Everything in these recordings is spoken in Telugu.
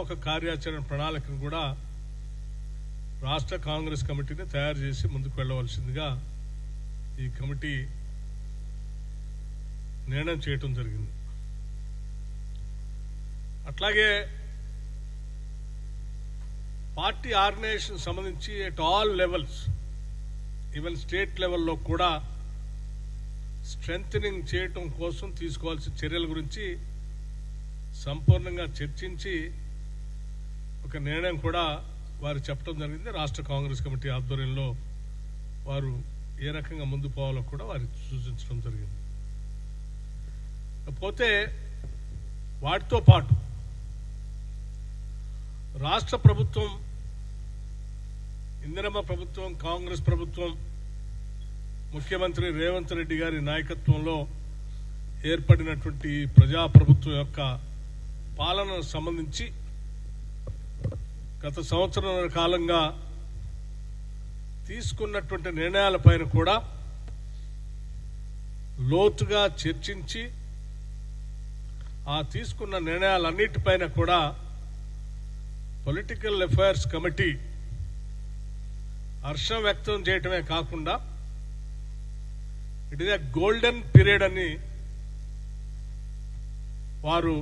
ఒక కార్యాచరణ ప్రణాళికను కూడా రాష్ట్ర కాంగ్రెస్ కమిటీని తయారు చేసి ముందుకు వెళ్ళవలసిందిగా ఈ కమిటీ నిర్ణయం చేయటం జరిగింది. అట్లాగే పార్టీ ఆర్గనైజేషన్ సంబంధించి at all levels, even state లెవెల్లో కూడా స్ట్రెంథనింగ్ చేయటం కోసం తీసుకోవాల్సిన చర్యల గురించి సంపూర్ణంగా చర్చించి ఒక నిర్ణయం కూడా వారు చెప్పడం జరిగింది. రాష్ట్ర కాంగ్రెస్ కమిటీ ఆధ్వర్యంలో వారు ఏ రకంగా ముందు పోవాలో కూడా వారికి సూచించడం జరిగింది. పోతే వాటితో పాటు రాష్ట్ర ప్రభుత్వం, ఇందిరమ్మ ప్రభుత్వం, కాంగ్రెస్ ప్రభుత్వం, ముఖ్యమంత్రి రేవంత్ రెడ్డి గారి నాయకత్వంలో ఏర్పడినటువంటి ప్రజాప్రభుత్వం యొక్క పాలనకు సంబంధించి గత సంవత్సరాల కాలంగా తీసుకున్నటువంటి నిర్ణయాలపైన కూడా లోతుగా చర్చించి ఆ తీసుకున్న నిర్ణయాలన్నిటిపైన కూడా పొలిటికల్ అఫైర్స్ కమిటీ హర్షం వ్యక్తం చేయటమే కాకుండా it is a golden period అని వారు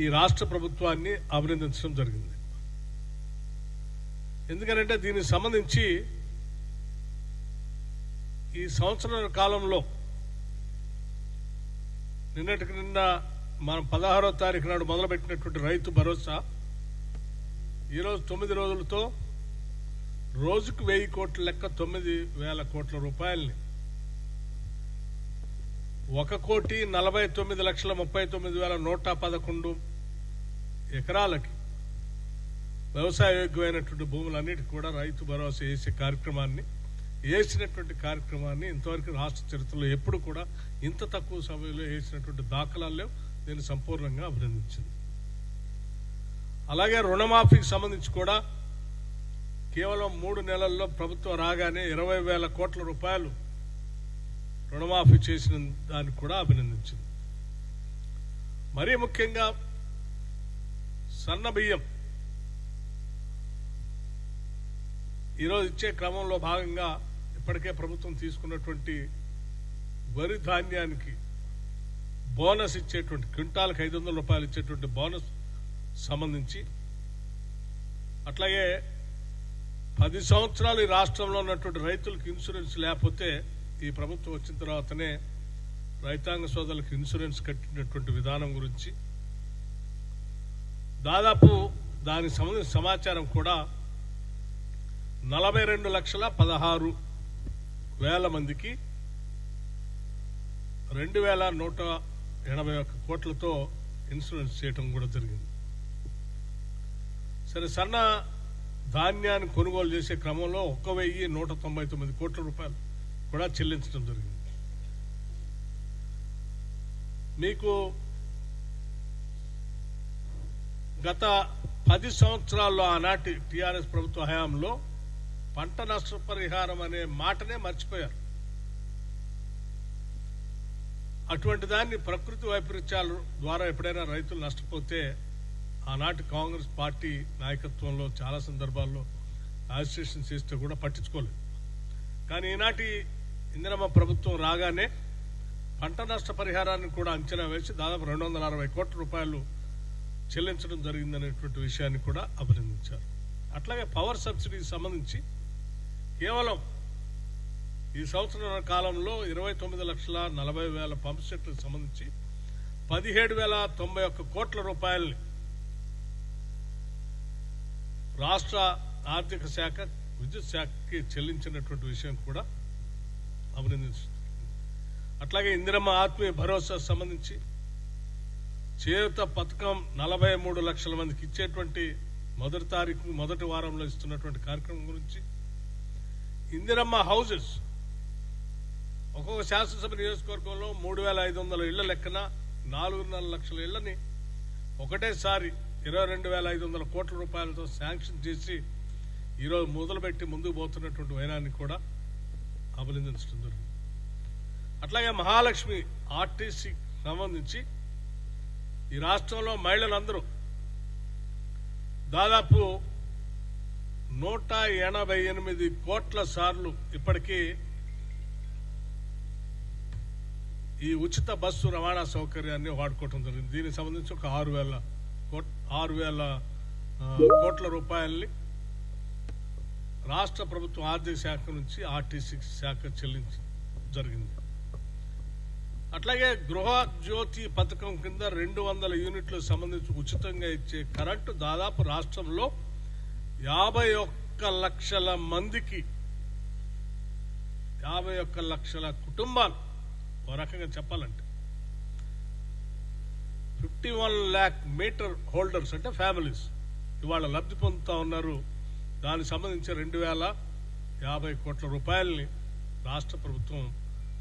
ఈ రాష్ట్ర ప్రభుత్వాన్ని అభినందించడం జరిగింది. ఎందుకంటే దీనికి సంబంధించి ఈ సంవత్సరాల కాలంలో నిన్నటికి నిన్న మనం 16వ తారీఖు నాడు మొదలుపెట్టినటువంటి రైతు భరోసా ఈరోజు 9 రోజులతో రోజుకు 1000 కోట్ల లెక్క 9,000 కోట్ల రూపాయల్ని 1,49,39,111 ఎకరాలకి వ్యవసాయ యోగ్యమైనటువంటి భూములన్నిటికీ కూడా రైతు భరోసా వేసినటువంటి కార్యక్రమాన్ని ఇంతవరకు రాష్ట్ర చరిత్రలో ఎప్పుడు కూడా ఇంత తక్కువ సమయంలో వేసినటువంటి దాఖలాల్లో నేను సంపూర్ణంగా అభినందించింది. అలాగే రుణమాఫీకి సంబంధించి కూడా కేవలం 3 నెలల్లో ప్రభుత్వం రాగానే 20,000 కోట్ల రూపాయలు రుణమాఫీ చేసిన దానికి కూడా అభినందించింది. మరీ ముఖ్యంగా సన్న బియ్యం ఈరోజు ఇచ్చే క్రమంలో భాగంగా ఇప్పటికే ప్రభుత్వం తీసుకున్నటువంటి వరి ధాన్యానికి బోనస్ ఇచ్చేటువంటి క్వింటాల్కి 500 రూపాయలు ఇచ్చేటువంటి బోనస్ సంబంధించి, అట్లాగే 10 సంవత్సరాలు ఈ రాష్ట్రంలో ఉన్నటువంటి రైతులకు ఇన్సూరెన్స్ లేకపోతే ఈ ప్రభుత్వం వచ్చిన తర్వాతనే రైతాంగ సోదరులకు ఇన్సూరెన్స్ కట్టినటువంటి విధానం గురించి దాదాపు దానికి సంబంధించిన సమాచారం కూడా 42,16,000 మందికి 2,181 కోట్లతో ఇన్సూరెన్స్ చేయటం కూడా జరిగింది. సరే, సన్న ధాన్యాన్ని కొనుగోలు చేసే క్రమంలో 1,199 కోట్ల రూపాయలు కూడా చెల్లించడం జరిగింది. మీకు గత 10 సంవత్సరాల్లో ఆనాటి టీఆర్ఎస్ ప్రభుత్వ హయాంలో పంట నష్టపరిహారం అనే మాటనే మర్చిపోయారు. అటువంటి దాన్ని ప్రకృతి వైపరీత్యాల ద్వారా ఎప్పుడైనా రైతులు నష్టపోతే ఆనాటి కాంగ్రెస్ పార్టీ నాయకత్వంలో చాలా సందర్భాల్లో అజిటేషన్ చేస్తే కూడా పట్టించుకోలేదు. కానీ ఈనాటి ఇందిరమ్మ ప్రభుత్వం రాగానే పంట నష్టపరిహారాన్ని కూడా అంచనా వేసి దాదాపు 260 కోట్ల రూపాయలు చెల్లించడం జరిగిందనేటువంటి విషయాన్ని కూడా అభినందించారు. అట్లాగే పవర్ సబ్సిడీకి సంబంధించి కేవలం ఈ సంవత్సరం కాలంలో 29,40,000 పంప్ సెట్లకు సంబంధించి 17,091 కోట్ల రూపాయల్ని రాష్ట్ర ఆర్థిక శాఖ, విద్యుత్ శాఖకి చెల్లించినటువంటి విషయం కూడా అభినందించారు. అట్లాగే ఇందిరమ్మ ఆత్మీయ భరోసా సంబంధించి చేయూత పథకం 43 లక్షల మందికి ఇచ్చేటువంటి మొదటి వారంలో ఇస్తున్నటువంటి కార్యక్రమం గురించి, ఇందిరమ్మ హౌసెస్ ఒక్కొక్క శాసనసభ నియోజకవర్గంలో 3,500 ఇళ్ల లెక్కన 4.5 లక్షల ఇళ్లని ఒకటేసారి 22,500 కోట్ల రూపాయలతో శాంక్షన్ చేసి ఈరోజు మొదలుపెట్టి ముందుకు పోతున్నటువంటి వైనాన్ని కూడా అభినందించడం జరిగింది. అట్లాగే మహాలక్ష్మి ఆర్టీసీ సంబంధించి ఈ రాష్ట్రంలో మహిళలందరూ దాదాపు 188 కోట్ల సార్లు ఇప్పటికీ ఈ ఉచిత బస్సు రవాణా సౌకర్యాన్ని వాడుకోవటం జరిగింది. దీనికి సంబంధించి ఒక 6,000 కోట్ల రూపాయల్ని రాష్ట్ర ప్రభుత్వం ఆర్థిక శాఖ నుంచి ఆర్టీసీ శాఖ చెల్లించి జరిగింది. అట్లాగే గృహ జ్యోతి పథకం కింద 200 యూనిట్లకు సంబంధించి ఉచితంగా ఇచ్చే కరెంటు దాదాపు రాష్ట్రంలో 51 లక్షల మందికి 51 లక్షల కుటుంబాలు ఓ రకంగా చెప్పాలంటే 51 lakh మీటర్ హోల్డర్స్ అంటే ఫ్యామిలీస్ ఇవాళ లబ్ధి పొందుతా ఉన్నారు. దానికి సంబంధించి 2,050 కోట్ల రూపాయలని రాష్ట్ర ప్రభుత్వం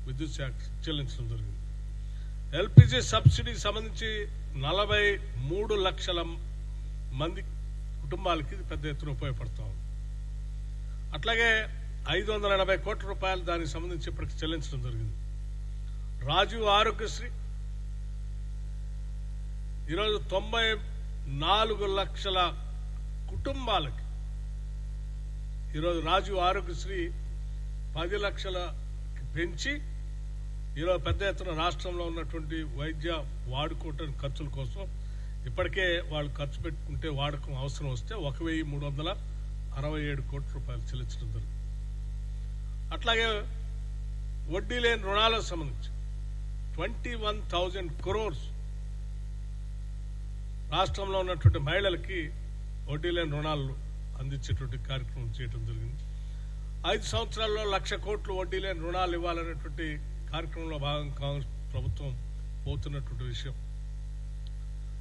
విద్యుత్ శాఖ చెల్లించడం జరిగింది. ఎల్పిజి సబ్సిడీకి సంబంధించి 43 లక్షల మంది కుటుంబాలకి పెద్ద ఎత్తున ఉపయోగపడతా ఉంది. అట్లాగే 580 కోట్ల రూపాయలు దానికి సంబంధించి ఇప్పటికి చెల్లించడం జరిగింది. రాజీవ్ ఆరోగ్యశ్రీ ఈరోజు 94 లక్షల కుటుంబాలకి ఈరోజు రాజీవ్ ఆరోగ్యశ్రీ 10 లక్షలకి పెంచి ఈరోజు పెద్ద ఎత్తున రాష్ట్రంలో ఉన్నటువంటి వైద్య వాడుకోవటం ఖర్చుల కోసం ఇప్పటికే వాళ్ళు ఖర్చు పెట్టుకుంటే వాడకం అవసరం వస్తే 1,367 కోట్ల రూపాయలు చెల్లించడం జరిగింది. అట్లాగే వడ్డీ లేని రుణాలకు సంబంధించి 21,000 crores రాష్ట్రంలో ఉన్నటువంటి మహిళలకి వడ్డీ లేని రుణాలు అందించేటువంటి కార్యక్రమం చేయడం జరిగింది. 5 సంవత్సరాల్లో 1,00,000 కోట్లు వడ్డీ లేని రుణాలు ఇవ్వాలనేటువంటి కార్యక్రమంలో భాగంగా కాంగ్రెస్ ప్రభుత్వం పోతున్నటువంటి విషయం.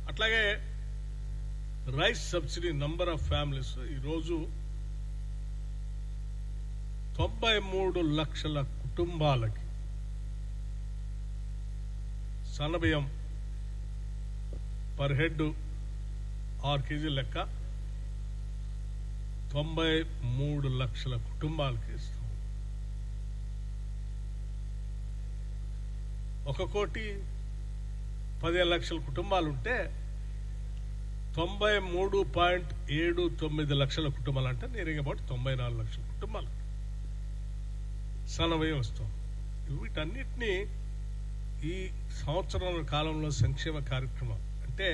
అట్లాగే rice subsidy number of families ఈరోజు 93 లక్షల కుటుంబాలకి సన్నబియ్యం పర్ హెడ్ 6 కేజీల లెక్క 93 లక్షల కుటుంబాలకి ఇస్తాం. 1,15 లక్షల కుటుంబాలుంటే 93.79 లక్షల కుటుంబాలు అంటే నేరుగా అబౌట్ 94 లక్షల కుటుంబాలు సన్నబియ్యం వస్తాం. వీటన్నిటినీ ఈ సంవత్సరాల కాలంలో సంక్షేమ కార్యక్రమం అంటే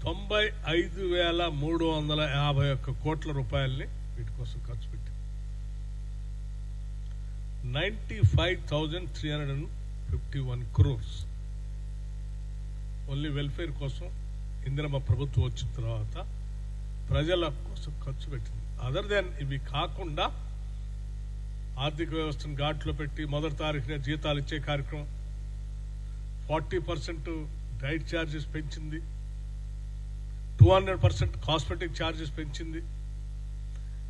95,351 కోట్ల రూపాయల్ని వీటి కోసం ఖర్చు పెట్టి 95,351 crores ఓన్లీ వెల్ఫేర్ కోసం ఇందిరమ్మ ప్రభుత్వం వచ్చిన తర్వాత ప్రజల కోసం ఖర్చు పెట్టింది. అదర్ దాన్ ఇవి కాకుండా ఆర్థిక వ్యవస్థను ఘాట్లో పెట్టి మొదటి తారీఖున జీతాలు ఇచ్చే కార్యక్రమం, 40% డైట్ ఛార్జెస్ పెంచింది, 200% కాస్మెటిక్ ఛార్జెస్ పెంచింది.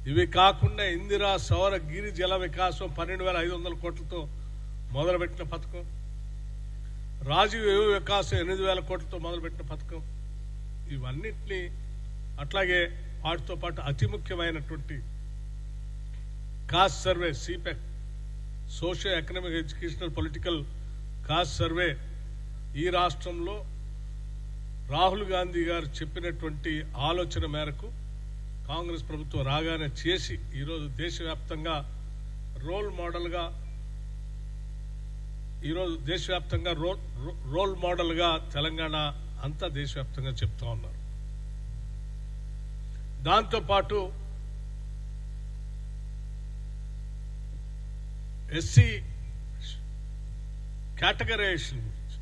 ఇవి కాకుండా ఇందిరా సౌర గిరి జల వికాసం 12,500 కోట్లతో మొదలుపెట్టిన పథకం, రాజీవ్ యువ వికాసం 8,000 కోట్లతో మొదలుపెట్టిన పథకం, ఇవన్నిటినీ అట్లాగే వాటితో పాటు అతి ముఖ్యమైనటువంటి కాస్ట్ సర్వే సిపెక్ socio economic educational political caste survey ఈ రాష్ట్రంలో రాహుల్ గాంధీ గారు చెప్పినటువంటి ఆలోచన మేరకు కాంగ్రెస్ ప్రభుత్వం రాగానే చేసి ఈరోజు దేశవ్యాప్తంగా రోల్ మోడల్గా తెలంగాణ అంతా దేశవ్యాప్తంగా చెప్తా ఉన్నారు. దాంతోపాటు ఎస్సీ కేటగరైజేషన్ గురించి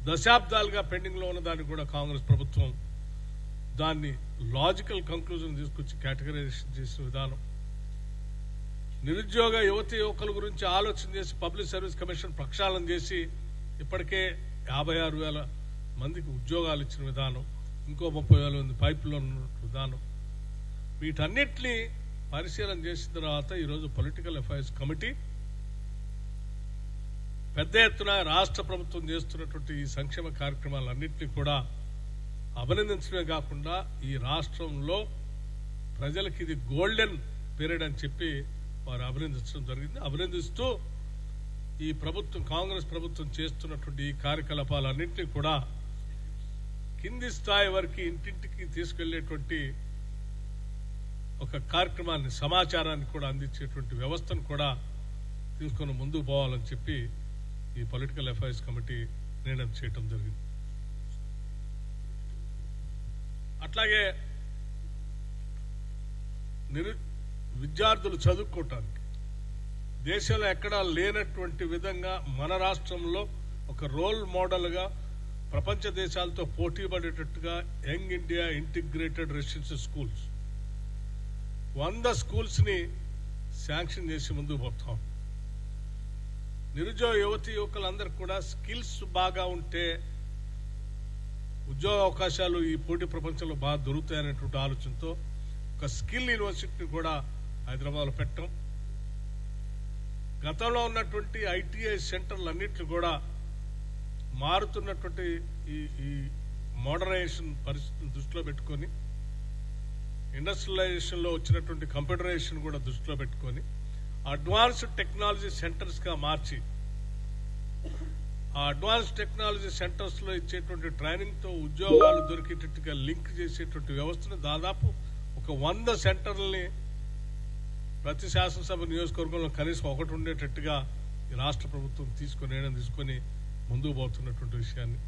దశాబ్దాలుగా పెండింగ్ లో ఉన్న దాన్ని కూడా కాంగ్రెస్ ప్రభుత్వం దాన్ని లాజికల్ కంక్లూజన్ తీసుకొచ్చి కేటగరైజేషన్ చేసిన విధానం, నిరుద్యోగ యువకుల గురించి ఆలోచన చేసి పబ్లిక్ సర్వీస్ కమిషన్ ప్రక్షాళన చేసి ఇప్పటికే 56,000 మందికి ఉద్యోగాలు ఇచ్చిన విధానం, ఇంకో 30,000 మంది పైపులో ఉన్న విధానం, వీటన్నిటినీ పరిశీలన చేసిన తర్వాత ఈరోజు పొలిటికల్ అఫైర్స్ కమిటీ పెద్ద ఎత్తున రాష్ట్ర ప్రభుత్వం చేస్తున్నటువంటి ఈ సంక్షేమ కార్యక్రమాలన్నింటినీ కూడా అభినందించడమే కాకుండా ఈ రాష్ట్రంలో ప్రజలకి ఇది గోల్డెన్ పీరియడ్ అని చెప్పి వారు అభినందించడం జరిగింది. అభినందిస్తూ ఈ ప్రభుత్వం కాంగ్రెస్ ప్రభుత్వం చేస్తున్నటువంటి ఈ కార్యకలాపాలన్నింటినీ కూడా కింది స్థాయి వరకు ఇంటింటికి తీసుకెళ్లేటువంటి ఒక కార్యక్రమాన్ని సమాచారాన్ని కూడా అందించేటువంటి వ్యవస్థను కూడా తీసుకొని ముందుకు పోవాలని చెప్పి ఈ పొలిటికల్ అఫైర్స్ కమిటీ నిర్ణయం చేయడం జరిగింది. అట్లాగే విద్యార్థులు చదువుకోవటానికి దేశంలో ఎక్కడా లేనటువంటి విధంగా మన రాష్ట్రంలో ఒక రోల్ మోడల్గా ప్రపంచ దేశాలతో పోటీ పడేటట్టుగా young India integrated residential schools 100 schools ని శాంక్షన్ చేసి ముందుకు పోతాం. నిరుద్యోగ యువతి యువకులందరూ కూడా స్కిల్స్ బాగా ఉంటే ఉద్యోగ అవకాశాలు ఈ పోటీ ప్రపంచంలో బాగా దొరుకుతాయనేటువంటి ఆలోచనతో ఒక స్కిల్ యూనివర్సిటీని కూడా హైదరాబాద్లో పెట్టడం, గతంలో ఉన్నటువంటి ఐటీఐ సెంటర్లన్నింటినీ కూడా మారుతున్నటువంటి ఈ మోడర్నైజేషన్ పరిస్థితిని దృష్టిలో పెట్టుకొని ఇండస్ట్రియలైజేషన్ లో వచ్చినటువంటి కంప్యూటరైజేషన్ కూడా దృష్టిలో పెట్టుకొని అడ్వాన్స్డ్ టెక్నాలజీ సెంటర్స్ గా మార్చి ఆ అడ్వాన్స్డ్ టెక్నాలజీ సెంటర్స్ లో ఇచ్చేటువంటి ట్రైనింగ్ తో ఉద్యోగాలు దొరికేటట్టుగా లింక్ చేసేటువంటి వ్యవస్థను దాదాపు ఒక 100 సెంటర్లని ప్రతి శాసనసభ నియోజకవర్గంలో కనీసం ఒకటి ఉండేటట్టుగా ఈ రాష్ట్ర ప్రభుత్వం నిర్ణయం తీసుకొని ముందుకు పోతున్నటువంటి విషయాన్ని